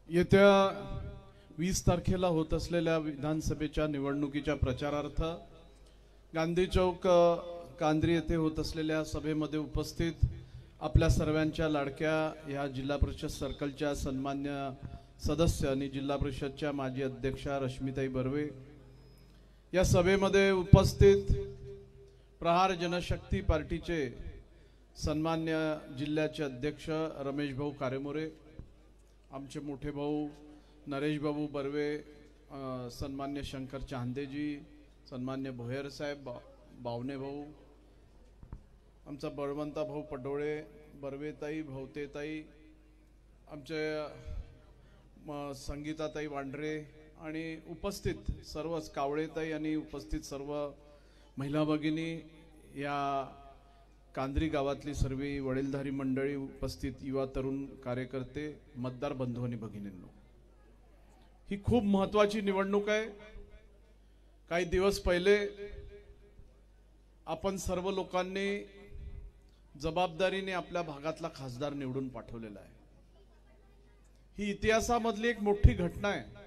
येत्या 20 तारखेला होत असलेल्या विधानसभेच्या निवडणुकीच्या प्रचारार्थ गांधी चौक कांद्री येथे होत असलेल्या सभेमध्ये उपस्थित आपल्या सर्वांच्या लाडक्या या जिल्हा परिषद सर्कलच्या सन्मान्य सदस्य आणि जिल्हा परिषदच्या माजी अध्यक्षा रश्मिताई बर्वे, या सभेमध्ये उपस्थित प्रहार जनशक्ती पार्टीचे सन्मान्य जिल्ह्याचे अध्यक्ष रमेश भाऊ कारेमोरे, आमचे मोठे भाऊ नरेश बाबू बर्वे, सन्मान्य शंकर चांदेजी, सन्मान्य भोयर साहेब, बावणे भाऊ, आमचा बळवंता भाऊ पडोळे, बर्वेताई, भवतेताई, आमचे संगीताताई वांढरे आणि उपस्थित सर्व कावळेताई आणि उपस्थित सर्व महिला भगिनी, या कांद्री गावातली सर्व वडीलधारी मंडळी, उपस्थित युवा तरुण कार्यकर्ते, मतदार बंधू आणि भगिनींनो, ही खूप महत्त्वाची निवडणूक आहे। काही दिवस पहिले आपण सर्व लोकांनी जबाबदारीने आपल्या भागातला खासदार निवडून पाठवलेला आहे। ही इतिहासामधली एक मोठी घटना आहे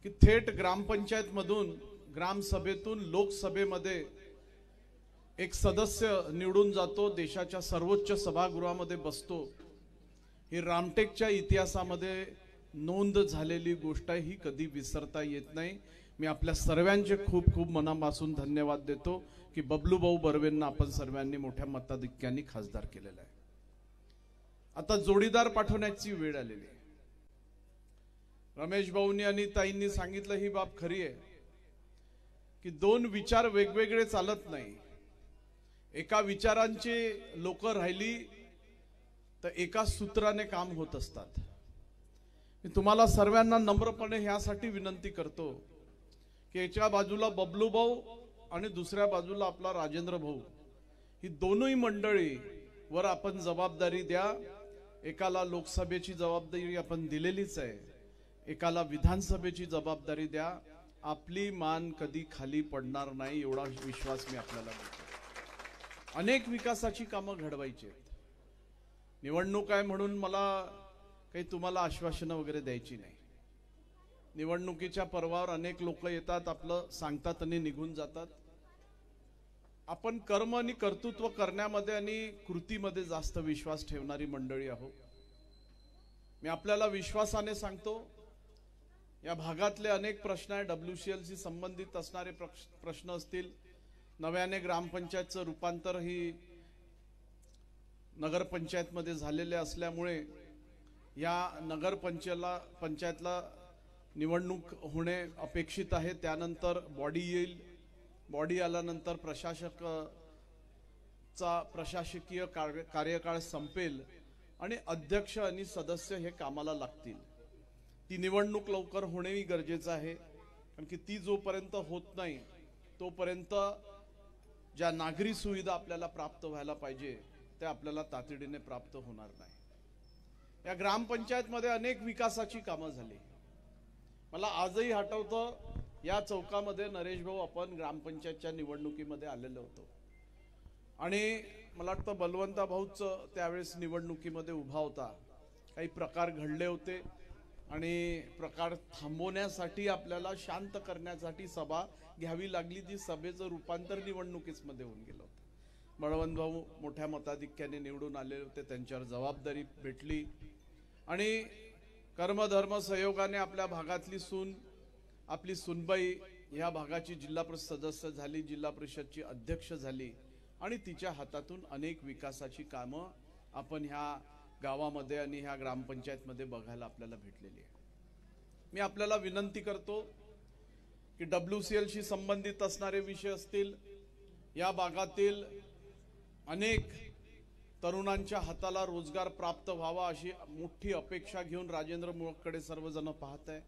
की थेट ग्रामपंचायत मधून, ग्रामसभेतून लोकसभेमध्ये एक सदस्य निवडून जातो, देशाच्या सर्वोच्च सभागृहामध्ये बसतो। ही रामटेकच्या इतिहासामध्ये नोंद झालेली गोष्ट आहे, ही कधी विसरता येत नाही। मी आपल्या सर्वांचे खूप खूप मनापासून धन्यवाद देतो की बबलू भाऊ बर्वेंना आपण सर्वांनी मोठ्या मताधिक्याने खासदार केलेला आहे। आता जोडीदार पाठवण्याची वेळ आलेली आहे। रमेश भाऊंनी आणि ताईंनी सांगितलं, ही बाब खरी आहे की दोन विचार वेगवेगळे चालत नाही। एका विचारांची लोक राहिली तर एका सूत्राने काम होत असतात। मी तुम्हाला सर्वांना नम्रपणे ह्यासाठी विनंती करतो की एका बाजूला बबलू भाऊ आणि दुसऱ्या बाजूला आपला राजेंद्र भाऊ, ही दोनही मंडळी वर आपण जबाबदारी द्या। एकाला लोकसभेची जबाबदारी आपण दिलेलीच आहे, एकाला विधानसभेची जबाबदारी द्या। आपली मान कधी खाली पडणार नाही एवढा विश्वास मी आपल्याला देतो। अनेक विकासाची कामं घडवायची आहेत। निवडणूक आहे म्हणून मला काही तुम्हाला आश्वासनं वगैरे द्यायची नाही। निवडणुकीच्या पर्वावर अनेक लोक येतात, आपलं सांगतात आणि निघून जातात। आपण कर्म आणि कर्तृत्व करण्यामध्ये आणि कृतीमध्ये जास्त विश्वास ठेवणारी मंडळी आहोत। मी आपल्याला विश्वासाने सांगतो, या भागातले अनेक प्रश्न आहे, WCL संबंधित असणारे प्रश्न असतील, नव्याने ग्रामपंचायतचं रूपांतर ही नगरपंचायत मध्ये झालेले असल्यामुळे या नगरपंचायतला निवडणूक होणे अपेक्षित आहे। त्यानंतर बॉडी येईल, बॉडी आल्यानंतर प्रशासकीय कार्यकाळ संपेल आणि अध्यक्ष आणि सदस्य हे कामाला लागतील। ती निवडणूक लवकर होणेही गरजेचं आहे, कारण की ती जोपर्यंत होत नाही तोपर्यंत ज्या नागरी सुविधा आपल्याला प्राप्त व्हायला पाहिजे त्या आपल्याला तातडीने प्राप्त होणार नाही। या ग्रामपंचायत मध्ये अनेक विकासाची कामं झाली। मला आजही आठवतं, या चौकामध्ये नरेश भाऊ आपण ग्रामपंचायतच्या निवडणुकीमध्ये आलेलो होतो आणि मला वाटतं बलवंता भाऊच त्यावेळेस निवडणुकीमध्ये उभा होता। काही प्रकार घडले होते आणि प्रकार थांबवण्यासाठी, आपल्याला शांत करण्यासाठी सभा घ्यावी लागली, जी सभेचं रूपांतर निवडणुकीमध्ये होऊन गेलं होतं। बळवंत भाऊ मोठ्या मताधिक्याने निवडून आले होते, त्यांच्यावर जबाबदारी भेटली आणि कर्मधर्म संयोगाने आपल्या भागातली सून, आपली सुनबाई ह्या भागाची जिल्हा परिषद सदस्य झाली, जिल्हा परिषदची अध्यक्ष झाली आणि तिच्या हातातून अनेक विकासाची कामं आपण ह्या गावामध्ये आणि ह्या ग्रामपंचायतमध्ये बघायला आपल्याला भेटलेली आहे। मी आपल्याला विनंती करतो की WCL संबंधित असणारे विषय असतील, या भागातील अनेक तरुणांच्या हाताला रोजगार प्राप्त व्हावा अशी मोठी अपेक्षा घेऊन राजेंद्र मुळकडे सर्वजण पाहत आहे।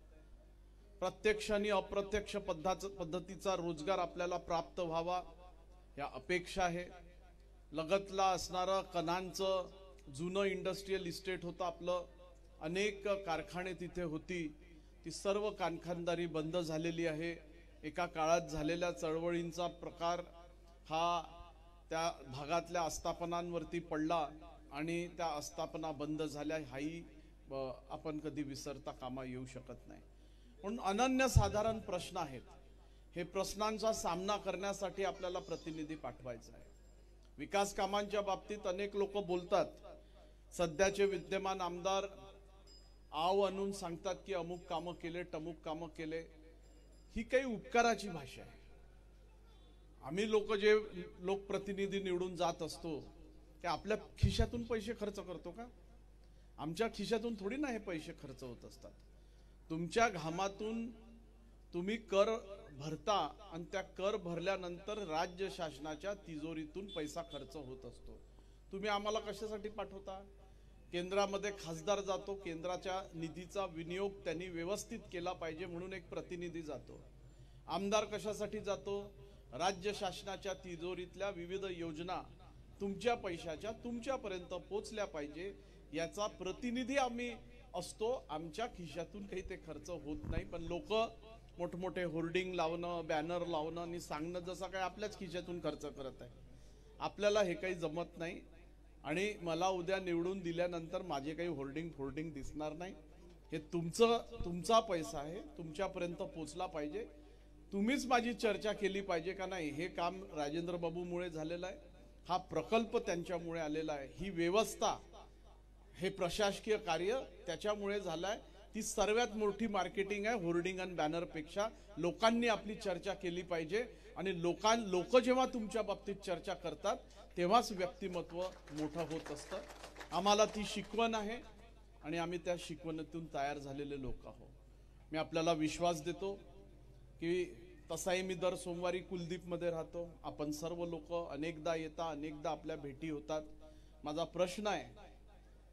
प्रत्यक्ष आणि अप्रत्यक्ष पद्धतीचा रोजगार आपल्याला प्राप्त व्हावा या अपेक्षा आहे। लगतला असणारं कनांचं जुनं इंडस्ट्रियल इस्टेट होतं आपलं, अनेक कारखाने तिथे होती, ती सर्व कारखानदारी बंद झालेली आहे। एका काळात झालेल्या चळवळींचा प्रकार हा त्या भागातल्या आस्थापनांवरती पडला आणि त्या आस्थापना बंद झाल्या, हाही आपण कधी विसरता कामा येऊ शकत नाही. म्हणून अनन्यसाधारण प्रश्न आहेत. हे प्रश्नांचा सामना करण्यासाठी आपल्याला प्रतिनिधी पाठवायचा आहे. विकास कामांच्या बाबतीत अनेक लोक बोलतात. सध्याचे विद्यमान आमदार आव आणून सांगतात की अमुक कामं केले, टमुक कामं केले. ही काही उपकाराची भाषा आहे. आम्ही जे लोकप्रतिनिधी निवडून जात असतो ते आपल्या खिशातून पैसे खर्च करतो का? आमच्या खिशातून थोडी ना हे पैसे खर्च होत असतात. तुमच्या घामातून तुम्ही कर भरता आणि त्या कर भरल्यानंतर राज्य शासनाच्या तिजोरीतून पैसा खर्च होत असतो. तुम्ही आम्हाला कशासाठी पाठवता? केंद्रामध्ये खासदार जातो, केंद्राच्या निधीचा विनियोग त्यांनी व्यवस्थित केला पाहिजे म्हणून एक प्रतिनिधी जातो. आमदार कशासाठी जातो? राज्य शासनाच्या तिजोरीतल्या विविध योजना तुमच्या पैशाच्या तुमच्यापर्यंत पोहोचल्या पाहिजे याचा प्रतिनिधी आम्ही असतो. आमच्या खिशातून काही ते खर्च होत नाही. पण लोक मोठमोठे होर्डिंग लावणं, बॅनर लावणं आणि सांगणं जसं काय आपल्याच खिशातून खर्च करत आहे. आपल्याला हे काही जमत नाही. आणि मला उद्या निवडून दिल्यानंतर माझे काही होर्डिंग दिसणार नाही. हे तुमचा पैसा आहे, तुमच्यापर्यंत पोहोचला पाहिजे. तुम्हीच माझी चर्चा केली पाहिजे का नाही. हे काम राजेंद्र बाबूमुळे झालेलं आहे. हा प्रकल्प त्यांच्यामुळे आलेला आहे. ही व्यवस्था, हे प्रशासकीय कार्य त्याच्यामुळे झालंय. ती सर्वात मोठी मार्केटिंग आहे होर्डिंग आणि बॅनर पेक्षा. लोकांनी आपली चर्चा केली पाहिजे आणि लोक जेव्हा तुमच्या बाबतीत चर्चा करतात तेव्हाच व्यक्तिमत्व मोठं होत असतं. आम्हाला ती शिकवण आहे आणि आम्ही त्या शिकवणीतून तयार झालेले लोक आहोत. मी आपल्याला विश्वास देतो की तसाही मी दर सोमवारी कुलदीपमध्ये राहतो. आपण सर्व लोक अनेकदा येता, अनेकदा आपल्या भेटी होतात. माझा प्रश्न आहे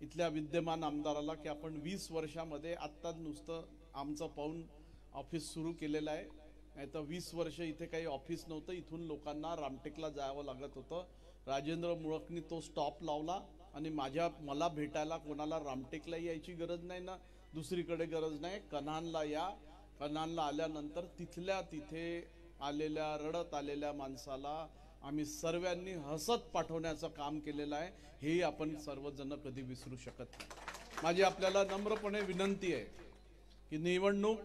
इथल्या विद्यमान आमदाराला की आपण 20 वर्षामध्ये आत्ता नुसतं आमचं पाऊन ऑफिस सुरू केलेलं आहे. नाही तर 20 वर्ष इथे काही ऑफिस नव्हतं. इथून लोकांना रामटेकला जावं लागत होतं. राजेंद्र मुळकनी तो स्टॉप लावला आणि मला भेटायला कोणाला रामटेकला यायची गरज नाही ना दुसरीकडे गरज नाही. कन्हानला या. कन्हानला आल्यानंतर तिथल्या तिथे आलेल्या रडत आलेल्या माणसाला आम्ही सर्वांनी हसत पाठवण्याचं काम केलेलं आहे. हे आपण सर्वजण कधी विसरू शकत नाही. माझी आपल्याला नम्रपणे विनंती आहे की निवडणूक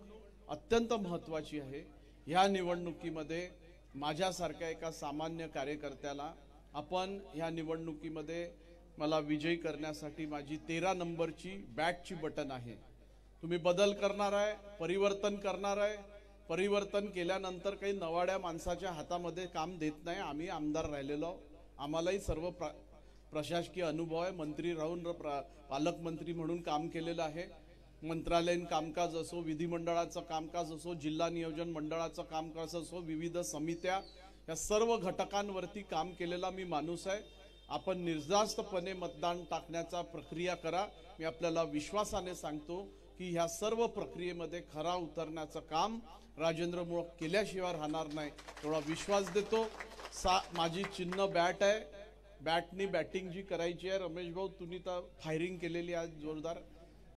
अत्यंत महत्त्वाची आहे. ह्या निवडणुकीमध्ये माझ्यासारख्या एका सामान्य कार्यकर्त्याला आपण ह्या निवडणुकीमध्ये मला विजयी करण्यासाठी माझी 13 नंबरची बॅटची बटन आहे. तुम्ही बदल करणार आहे, परिवर्तन करणार आहे. परिवर्तन केल्यानंतर काही नवाड्या माणसाच्या हातामध्ये काम देत नाही. आम्ही आमदार राहिलेलो, आम्हालाही सर्व प्रशासकीय अनुभव आहे. मंत्री राहून पालकमंत्री म्हणून काम केलेलं आहे. मंत्रालयीन कामकाज असो, विधिमंडळाचं कामकाज असो, जिल्हा नियोजन मंडळाचं कामकाज असो, विविध समित्या, या सर्व घटकांवरती काम केलेला मी माणूस आहे. आपण निर्धास्तपणे मतदान टाकण्याचा प्रक्रिया करा. मी आपल्याला विश्वासाने सांगतो की ह्या सर्व प्रक्रियेमध्ये खरा उतरण्याचं काम राजेंद्र मुळक केल्याशिवाय राहणार नाही एवढा विश्वास देतो. माझी चिन्ह बॅट आहे. बॅटनी बॅटिंग जी करायची आहे. रमेश भाऊ तुम्ही तर फायरिंग केलेली आज जोरदार.